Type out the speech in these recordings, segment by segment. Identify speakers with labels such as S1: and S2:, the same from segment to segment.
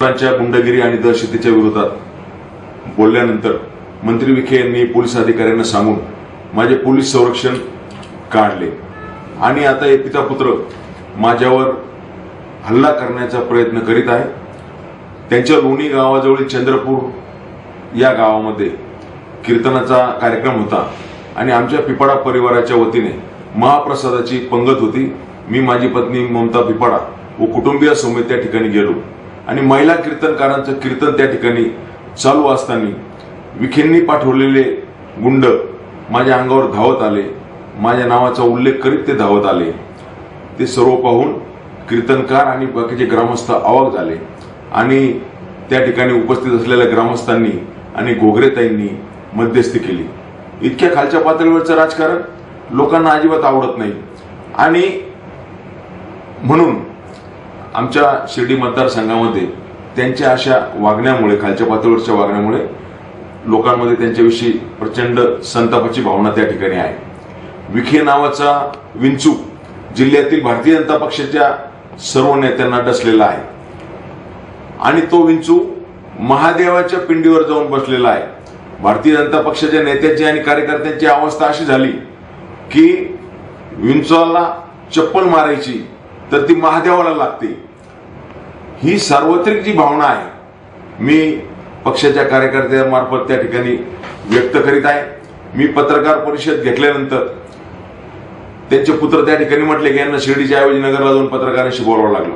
S1: गुंडगिरी आणि दहशतीच्या विरोधात बोलल्यानंतर मंत्री विखे यांनी पोलीस अधिकाऱ्यांना सांगून माझे पोलीस संरक्षण काढले आणि आता हे पिता पुत्र माझ्यावर हल्ला करण्याचा प्रयत्न करीत आहे। त्यांच्या लोणी गावाजवळील चंद्रपूर या गावामध्ये कीर्तनाचा कार्यक्रम होता आणि आमच्या पिपाडा परिवाराच्या वतीने महाप्रसादाची पंगत होती। मी माझी पत्नी ममता पिपाडा व कुटुंबियासमेत त्या ठिकाणी गेलो आणि महिला कीर्तनकारांचं कीर्तन त्या ठिकाणी चालू असताना विखेंनी पाठवलेले गुंड माझ्या अंगावर धावत आले। माझ्या नावाचा उल्लेख करीत ते धावत आले। ते सर्व पाहून कीर्तनकार आणि बाकीचे ग्रामस्थ अवाक झाले आणि त्या ठिकाणी उपस्थित असलेल्या ग्रामस्थांनी आणि गोगरेताईंनी मध्यस्थी केली। इतक्या खालच्या पातळीवरचं राजकारण लोकांना अजिबात आवडत नाही आणि म्हणून आमच्या शिर्डी मतदारसंघामध्ये त्यांच्या अशा वागण्यामुळे, खालच्या पातळीवरच्या वागण्यामुळे लोकांमध्ये त्यांच्याविषयी प्रचंड संतापाची भावना त्या ठिकाणी आहे। विखे नावाचा विंचू जिल्ह्यातील भारतीय जनता पक्षाच्या सर्व नेत्यांना डसलेला आहे आणि तो विंचू महादेवाच्या पिंडीवर जाऊन बसलेला आहे। भारतीय जनता पक्षाच्या नेत्यांची आणि कार्यकर्त्यांची अवस्था अशी झाली की विंचूला चप्पल मारायची तर ती महादेवाला लागते। ही सार्वत्रिक जी भावना आहे मी पक्षाच्या कार्यकर्त्यांमार्फत त्या ठिकाणी व्यक्त करीत आहे। मी पत्रकार परिषद घेतल्यानंतर त्यांचे पुत्र त्या ठिकाणी म्हटले की यांना शिर्डीच्या ऐवजी नगरला जाऊन पत्रकारांशी बोलावं लागलं।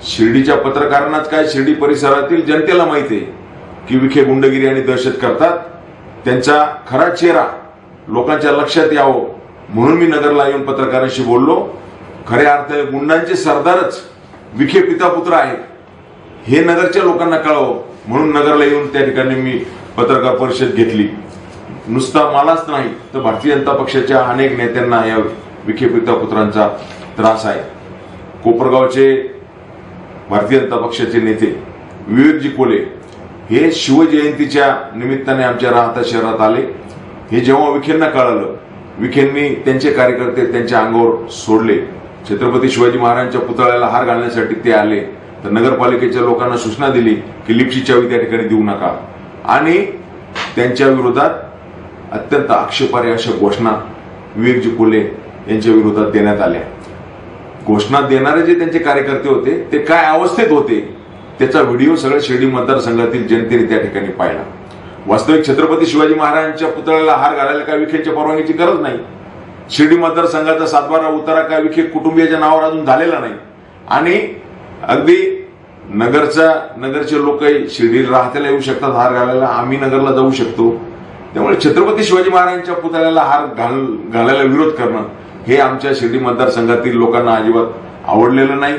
S1: शिर्डीच्या पत्रकारांनाच काय, शिर्डी परिसरातील जनतेला माहिती आहे की विखे गुंडगिरी आणि दहशत करतात। त्यांचा खरा चेहरा लोकांच्या लक्षात यावं म्हणून मी नगरला येऊन पत्रकारांशी बोललो। खऱ्या अर्थाने गुंडांचे सरदारच विखे पिता पुत्र आहेत हे नगरच्या लोकांना कळावं म्हणून नगरला येऊन त्या ठिकाणी मी पत्रकार परिषद घेतली। नुसता मलाच नाही तर भारतीय जनता पक्षाच्या अनेक नेत्यांना या विखे पिता पुत्रांचा त्रास आहे। कोपरगावचे भारतीय जनता पक्षाचे नेते विवेकजी कोले हे शिवजयंतीच्या निमित्ताने आमच्या राहता शहरात आले। हे जेव्हा विखेंना कळालं, विखेंनी त्यांचे कार्यकर्ते त्यांच्या अंगावर सोडले। छत्रपती शिवाजी महाराजांच्या पुतळ्याला हार घालण्यासाठी ते आले तर नगरपालिकेच्या लोकांना सूचना दिली की लिफ्टची चावी त्या ठिकाणी देऊ नका आणि त्यांच्या विरोधात अत्यंत आक्षेपार्ह अशा घोषणा विवेकजी कोले यांच्या विरोधात देण्यात आल्या। घोषणा देणारे जे त्यांचे कार्यकर्ते होते ते काय अवस्थेत होते त्याचा व्हिडिओ सगळ्या शिर्डी मतदारसंघातील जनतेने त्या ठिकाणी पाहिला। वास्तविक छत्रपती शिवाजी महाराजांच्या पुतळ्याला हार घालायला काय विखेंच्या परवानगीची गरज नाही। शिर्डी मतदारसंघाचा 7-12 उतारा काय विखे कुटुंबियाच्या नावावर अजून झालेला नाही आणि अगदी नगरचे लोकही शिर्डीला राहत्याला येऊ शकतात हार घालायला, आम्ही नगरला जाऊ शकतो। त्यामुळे छत्रपती शिवाजी महाराजांच्या पुतळ्याला हार घालायला विरोध करणं हे आमच्या शिर्डी मतदारसंघातील लोकांना अजिबात आवडलेलं नाही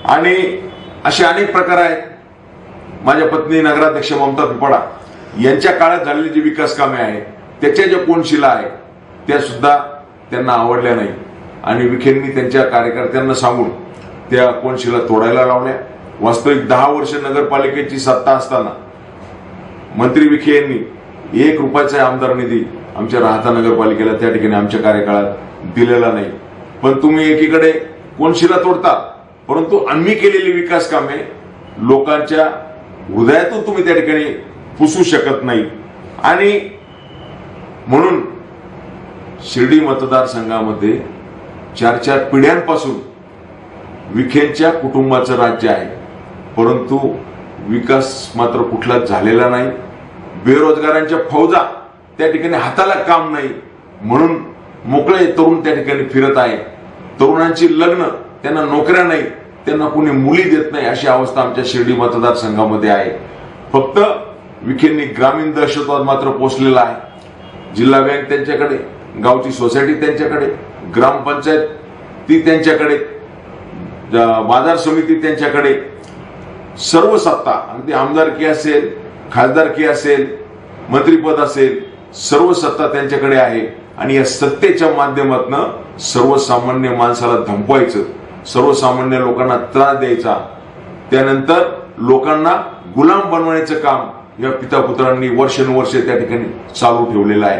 S1: आणि असे अनेक प्रकार आहेत। माझ्या पत्नी नगराध्यक्ष ममता पिपाडा यांच्या काळात झालेली जी विकास कामे आहेत त्याच्या ज्या कोनशिला आहेत त्या सुद्धा त्यांना आवडल्या नाही आणि विखेंनी त्यांच्या कार्यकर्त्यांना सांगून त्या कोनशिला तोडायला लावल्या। वास्तविक 10 वर्ष नगरपालिकेची सत्ता असताना मंत्री विखे यांनी 1 रुपयाचा आमदार निधी आमच्या राहता नगरपालिकेला त्या ठिकाणी आमच्या कार्यकाळात दिलेला नाही। पण तुम्ही एकीकडे कोनशिला तोडता परंतु आम्ही केलेली विकास कामे लोकांच्या हृदयातून तुम्ही त्या ठिकाणी पुसू शकत नाही आणि म्हणून शिर्डी मतदारसंघामध्ये 4-4 पिढ्यांपासून विखेंच्या कुटुंबाचं राज्य आहे परंतु विकास मात्र कुठलाच झालेला नाही। बेरोजगारांच्या फौजा त्या ठिकाणी हाताला काम नाही म्हणून मोकळे तरुण त्या ठिकाणी फिरत आहे। तरुणांची लग्न, त्यांना नोकऱ्या नाही, त्यांना कोणी मुली देत नाही अशी अवस्था आमच्या शिर्डी मतदारसंघामध्ये आहे। फक्त विखेंनी ग्रामीण दहशतवाद मात्र पोचलेला आहे। जिल्हा बँक त्यांच्याकडे, गावची सोसायटी त्यांच्याकडे, ग्रामपंचायत ती त्यांच्याकडे, बाजार समिती त्यांच्याकडे, सर्व सत्ता अगदी आमदारकी असेल, खासदारकी असेल, मंत्रीपद असेल, सर्व सत्ता त्यांच्याकडे आहे आणि या सत्तेच्या माध्यमातून सर्वसामान्य माणसाला धमकवायचं, सर्वसामान्य लोकांना त्रास द्यायचा, त्यानंतर लोकांना गुलाम बनवण्याचं काम या पिता पुत्रांनी वर्षानुवर्षे त्या ठिकाणी चालू ठेवलेलं आहे।